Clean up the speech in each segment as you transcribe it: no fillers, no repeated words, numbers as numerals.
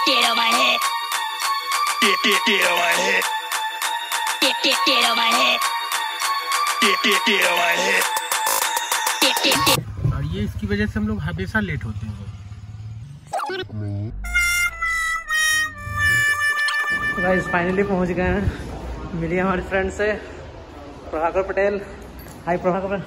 Get on my head. Get on my head. Get on my head. Get on my head. और ये इसकी वजह से हम लोग हमेशा लेट होते हैं। गाइस फाइनली पहुंच गए हैं, मिलिए हमारे फ्रेंड से प्रभाकर पटेल। हाय Prabhakar.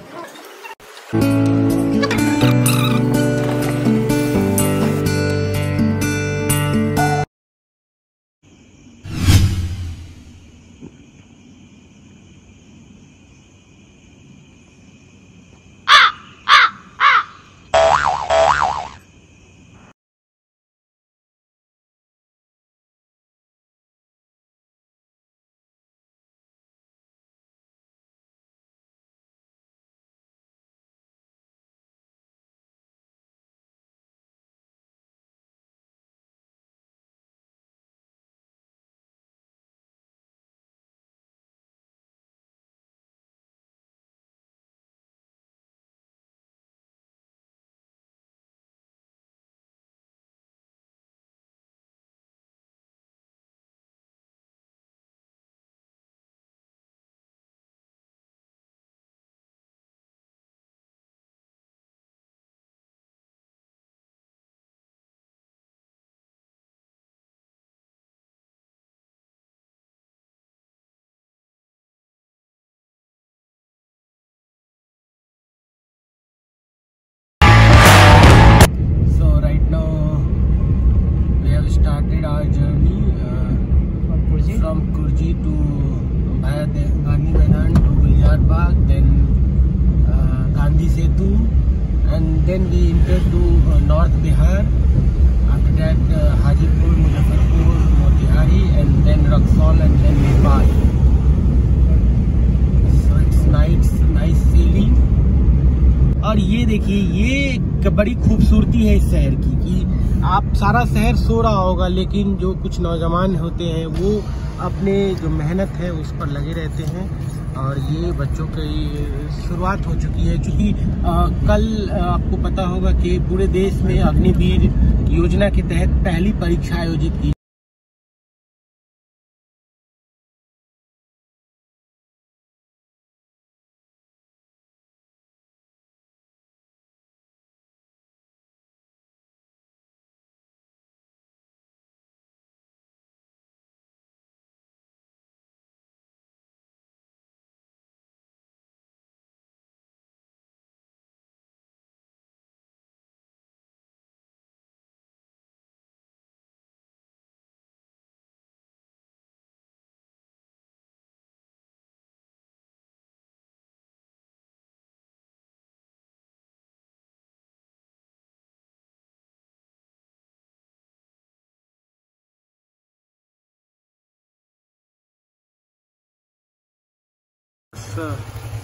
Our journey from Kurji to via Gandhi Maidan to Gulzar Bagh, then Gandhi Setu, and then we entered to North Bihar. After that Hajipur, Muzaffarpur, Motihari, and then Raxaul, and then Nepal. So it's nice sailing. और ये देखिए, ये बड़ी खूबसूरती है इस शहर की कि आप सारा शहर सो रहा होगा, लेकिन जो कुछ नौजवान होते हैं वो अपने जो मेहनत है उस पर लगे रहते हैं। और ये बच्चों की शुरुआत हो चुकी है, क्योंकि कल आपको पता होगा कि पूरे देश में अग्निवीर योजना के तहत पहली परीक्षा आयोजित की।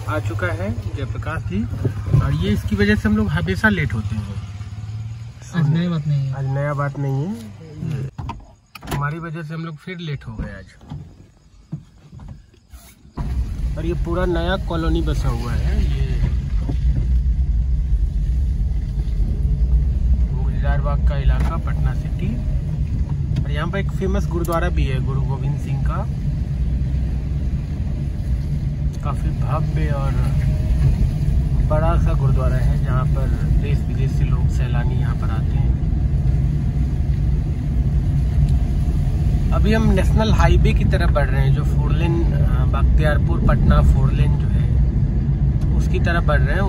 आ चुका है जयप्रकाश जी, और ये इसकी वजह से हम लोग हमेशा लेट होते हैं। आज नया बात नहीं है, आज नया बात नहीं है, हमारी वजह से हम लोग फिर लेट हो गए आज। और ये पूरा नया कॉलोनी बसा हुआ है, ये गुलजार बाग का इलाका, पटना सिटी। और यहाँ पर एक फेमस गुरुद्वारा भी है, गुरु गोविंद सिंह का, काफी भव्य और बड़ा सा गुरुद्वारा है, जहाँ पर देश विदेश से लोग सैलानी यहाँ पर आते हैं। अभी हम नेशनल हाईवे की तरफ बढ़ रहे हैं, जो 4 लेन बख्तियारपुर पटना 4 लेन जो है उसकी तरफ बढ़ रहे हैं।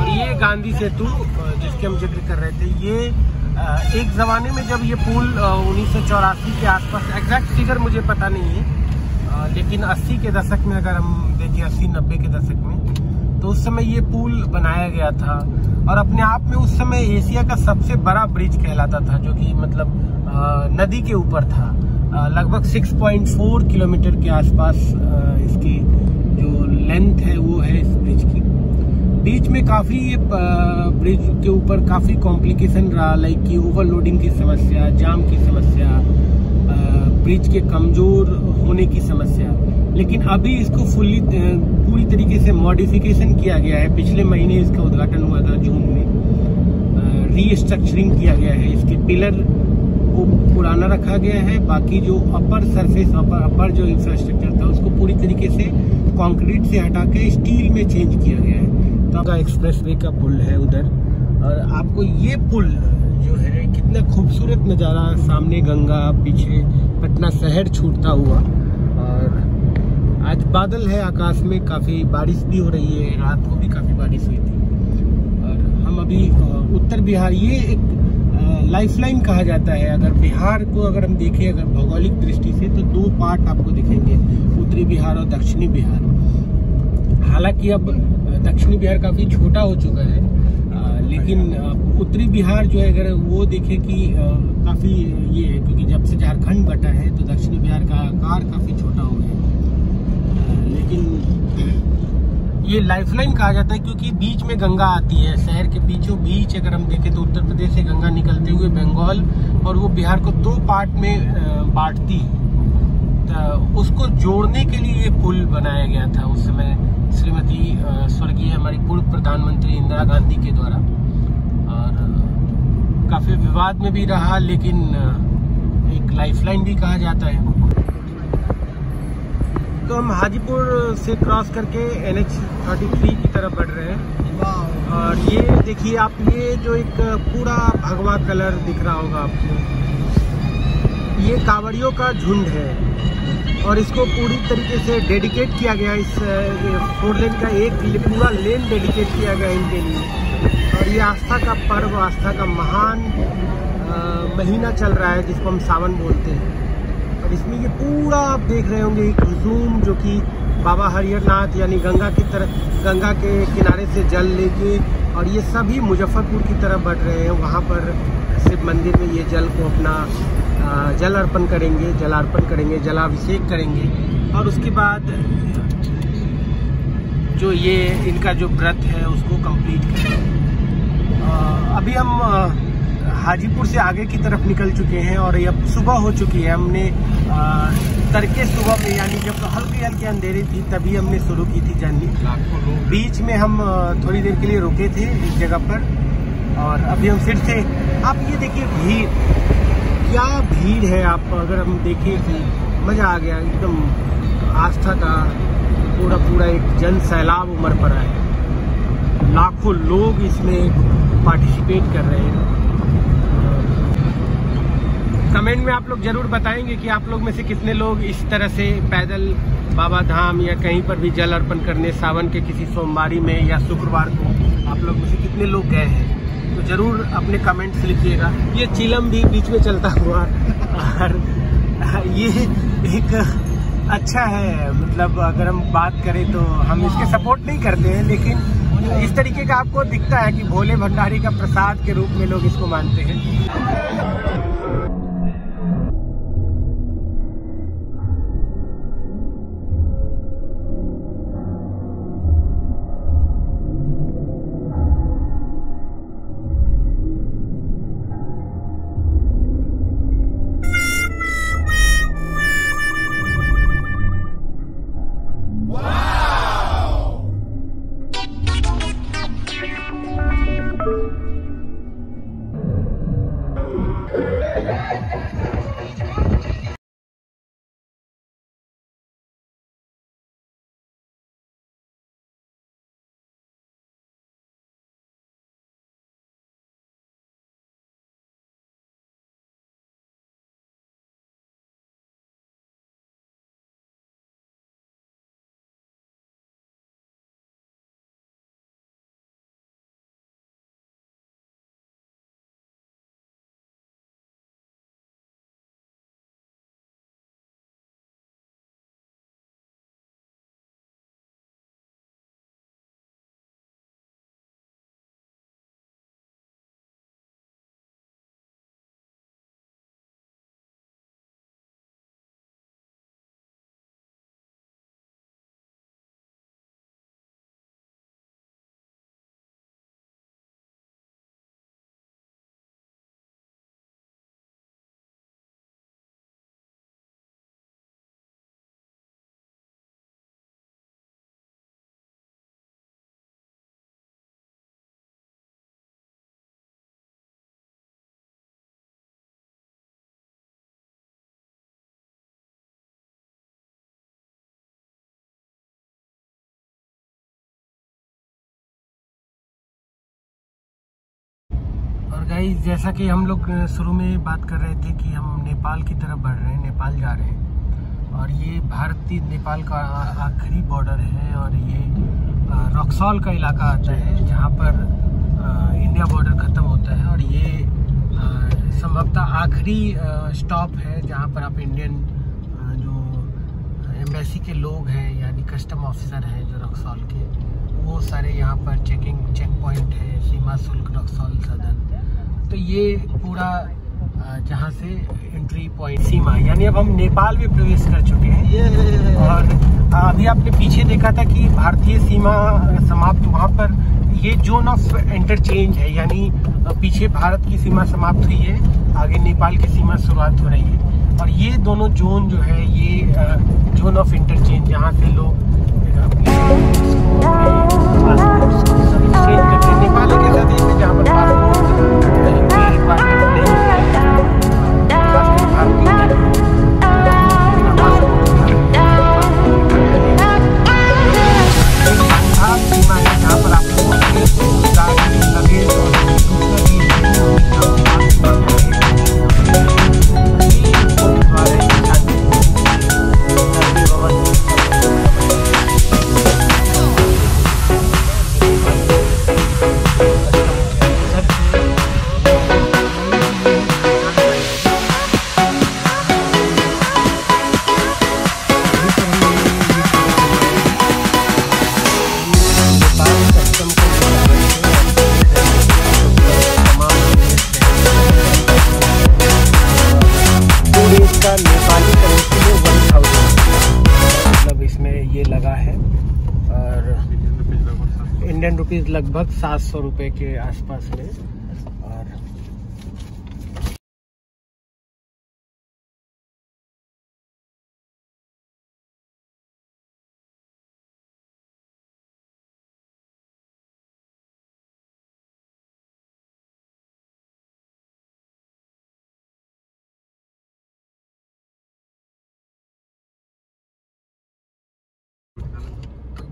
ये गांधी सेतु जिसके हम जिक्र कर रहे थे, ये एक ज़माने में जब ये पुल 1984 के आसपास, एग्जैक्ट फिगर मुझे पता नहीं है, लेकिन 80 के दशक में अगर हम देखें, 80-90 के दशक में, तो तो उस समय ये पुल बनाया गया था और अपने आप में उस समय एशिया का सबसे बड़ा ब्रिज कहलाता था, जो कि मतलब नदी के ऊपर था। लगभग 6.4 किलोमीटर के आसपास इसकी जो लेंथ है वो है इस ब्रिज की। बीच में काफ़ी ये ब्रिज के ऊपर काफ़ी कॉम्प्लिकेशन रहा, लाइक कि ओवरलोडिंग की समस्या, जाम की समस्या, ब्रिज के कमज़ोर होने की समस्या। लेकिन अभी इसको पूरी तरीके से मॉडिफिकेशन किया गया है। पिछले महीने इसका उद्घाटन हुआ था जून में। रीस्ट्रक्चरिंग किया गया है, इसके पिलर को पुराना रखा गया है, बाकी जो अपर सरफेस अपर जो इंफ्रास्ट्रक्चर था उसको पूरी तरीके से कंक्रीट से हटा के स्टील में चेंज किया गया है। तो एक्सप्रेस वे का पुल है उधर, और आपको ये पुल जो है कितना खूबसूरत नज़ारा, सामने गंगा, पीछे पटना शहर छूटता हुआ। और आज बादल है आकाश में, काफ़ी बारिश भी हो रही है, रात को भी काफ़ी बारिश हुई थी। और हम अभी उत्तर बिहार, ये एक लाइफलाइन कहा जाता है। अगर बिहार को अगर हम देखें अगर भौगोलिक दृष्टि से, तो दो पार्ट आपको दिखेंगे, उत्तरी बिहार और दक्षिणी बिहार। हालांकि अब दक्षिणी बिहार काफ़ी छोटा हो चुका है, लेकिन उत्तरी बिहार जो है अगर वो देखे कि काफ़ी ये है, क्योंकि जब से झारखंड बटा है तो दक्षिणी बिहार का आकार काफ़ी छोटा हो गया है। लेकिन ये लाइफलाइन कहा जाता है क्योंकि बीच में गंगा आती है, शहर के बीचों बीच अगर हम देखें तो उत्तर प्रदेश से गंगा निकलते हुए बंगाल और वो बिहार को दो पार्ट में बांटती है। तो उसको जोड़ने के लिए ये पुल बनाया गया था उस समय श्रीमती स्वर्गीय हमारी पूर्व प्रधानमंत्री इंदिरा गांधी के द्वारा, और काफ़ी विवाद में भी रहा, लेकिन एक लाइफलाइन भी कहा जाता है। तो हम हाजीपुर से क्रॉस करके NH-33 की तरफ बढ़ रहे हैं। और ये देखिए आप, ये जो एक पूरा भगवा कलर दिख रहा होगा आपको, ये कांवड़ियों का झुंड है और इसको पूरी तरीके से डेडिकेट किया गया। इस 4 लेन का एक पूरा लेन डेडिकेट किया गया इनके लिए। और ये आस्था का पर्व, आस्था का महान महीना चल रहा है जिसको हम सावन बोलते हैं। और इसमें ये पूरा आप देख रहे होंगे एक हुजूम जो कि बाबा हरिहरनाथ यानी गंगा के किनारे से जल लेके, और ये सभी मुजफ्फरपुर की तरफ बढ़ रहे हैं। वहाँ पर शिव मंदिर में ये जल को अपना जलार्पण करेंगे, जलाभिषेक करेंगे। और उसके बाद जो ये इनका जो व्रत है उसको कंप्लीट करेंगे। अभी हम हाजीपुर से आगे की तरफ निकल चुके हैं और अब सुबह हो चुकी है। हमने तड़के सुबह में, यानी जब हल्की अंधेरी थी तभी हमने शुरू की थी जर्नी। बीच में हम थोड़ी देर के लिए रुके थे एक जगह पर, और अभी हम फिर से, आप ये देखिए भीड़, क्या भीड़ है। आप अगर हम देखें कि मज़ा आ गया एकदम, आस्था का पूरा एक जन सैलाब उमड़ पड़ा है। लाखों लोग इसमें पार्टिसिपेट कर रहे हैं। कमेंट में आप लोग जरूर बताएंगे कि आप लोग में से कितने लोग इस तरह से पैदल बाबा धाम या कहीं पर भी जल अर्पण करने सावन के किसी सोमवारी में या शुक्रवार को आप लोग में से कितने लोग गए हैं। तो जरूर अपने कमेंट्स लिखिएगा। ये चिलम भी बीच में चलता हुआ, और ये एक अच्छा है, मतलब अगर हम बात करें तो हम इसके सपोर्ट नहीं करते हैं, लेकिन इस तरीके का आपको दिखता है कि भोले भंडारी का प्रसाद के रूप में लोग इसको मानते हैं। गाइस, जैसा कि हम लोग शुरू में बात कर रहे थे कि हम नेपाल की तरफ बढ़ रहे हैं, नेपाल जा रहे हैं। और ये भारतीय नेपाल का आखिरी बॉर्डर है और ये रक्सौल का इलाका आता है जहाँ पर इंडिया बॉर्डर ख़त्म होता है। और ये संभवतः आखिरी स्टॉप है जहाँ पर आप इंडियन जो एम्बेसी के लोग हैं यानी कस्टम ऑफिसर हैं जो रक्सौल के, वो सारे यहाँ पर चेक पॉइंट है, सीमा शुल्क रक्सौल सदन। तो ये पूरा जहाँ से एंट्री पॉइंट सीमा, यानी अब हम नेपाल में प्रवेश कर चुके हैं। और अभी आपने पीछे देखा था कि भारतीय सीमा समाप्त, वहाँ पर ये जोन ऑफ इंटरचेंज है, यानी पीछे भारत की सीमा समाप्त हुई है, आगे नेपाल की सीमा शुरुआत हो रही है। और ये दोनों जोन जो है ये जोन ऑफ इंटरचेंज, जहाँ से लोग नेपाल के साथ एक जहाँ पर नेपाली करेंसी में 1000 मतलब इसमें ये लगा है। और इंडियन रुपीज लगभग 700 रुपये के आसपास में। और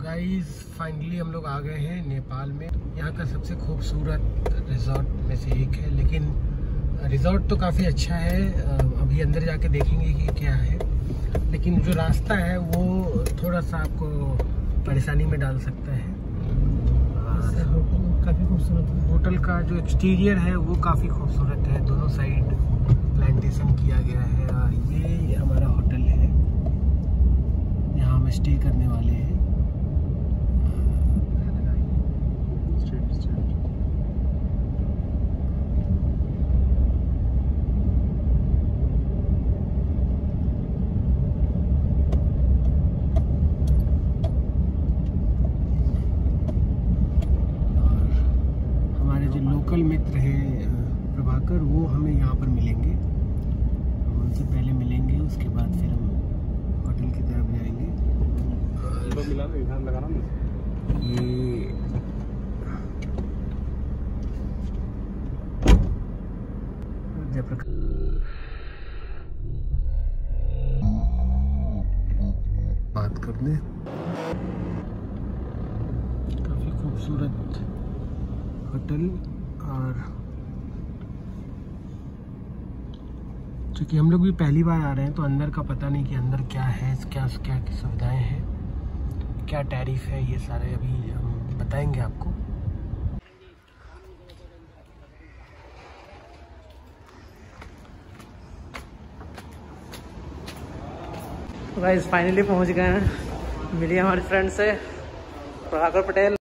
गाइस, फाइनली हम लोग आ गए हैं नेपाल में। यहाँ का सबसे खूबसूरत रिजॉर्ट में से एक है, लेकिन रिजॉर्ट तो काफ़ी अच्छा है, अभी अंदर जाके देखेंगे कि क्या है। लेकिन जो रास्ता है वो थोड़ा सा आपको परेशानी में डाल सकता है। काफ़ी खूबसूरत है। होटल का जो एक्सटीरियर है वो काफ़ी खूबसूरत है, दोनों साइड प्लांटेशन किया गया है। और ये हमारा होटल है, यहाँ हम स्टे करने वाले हैं। लोकल मित्र हैं प्रभाकर, वो हमें यहाँ पर मिलेंगे। हम उनसे पहले मिलेंगे, उसके बाद फिर हम होटल की तरफ जाएंगे। ये बात करने काफी खूबसूरत होटल। और चूँकि हम लोग भी पहली बार आ रहे हैं तो अंदर का पता नहीं कि अंदर क्या है, क्या सुविधाएं हैं, क्या टैरिफ है, ये सारे अभी हम बताएंगे आपको। गाइस, फाइनली पहुंच गए हैं, मिलिए हमारे फ्रेंड से, प्रभाकर पटेल।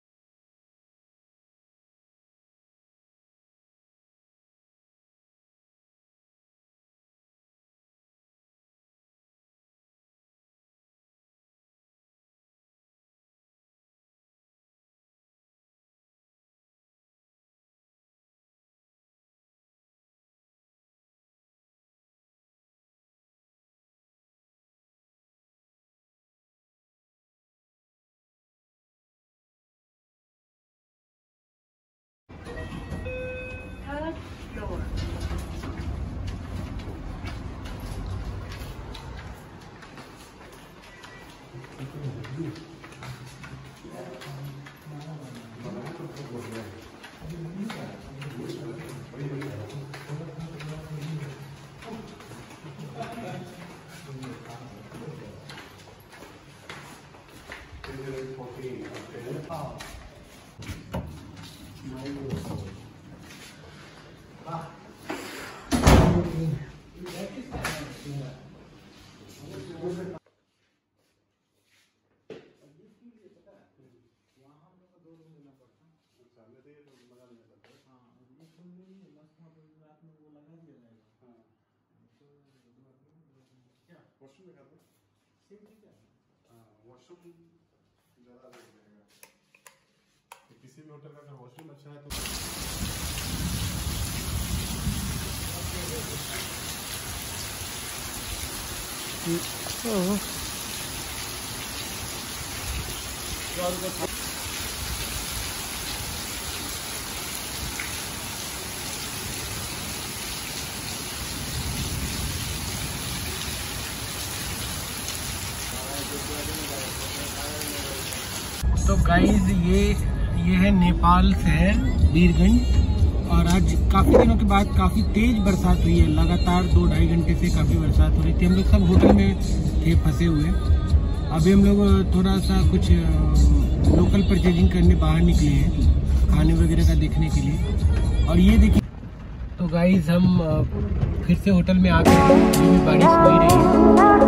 किसी भी होटल का अगर वॉशरूम अच्छा है तो तो गाइज ये है नेपाल शहर वीरगंज। और आज काफ़ी दिनों के बाद काफ़ी तेज बरसात हुई है, लगातार 2-2.5 घंटे से काफ़ी बरसात हो रही थी। हम लोग सब होटल में थे फंसे हुए। अभी हम लोग थोड़ा सा कुछ लोकल परचेजिंग करने बाहर निकले हैं, खाने वगैरह का देखने के लिए। और ये देखिए, तो गाइज हम फिर से होटल में आ गए, बारिश हो ही रही है।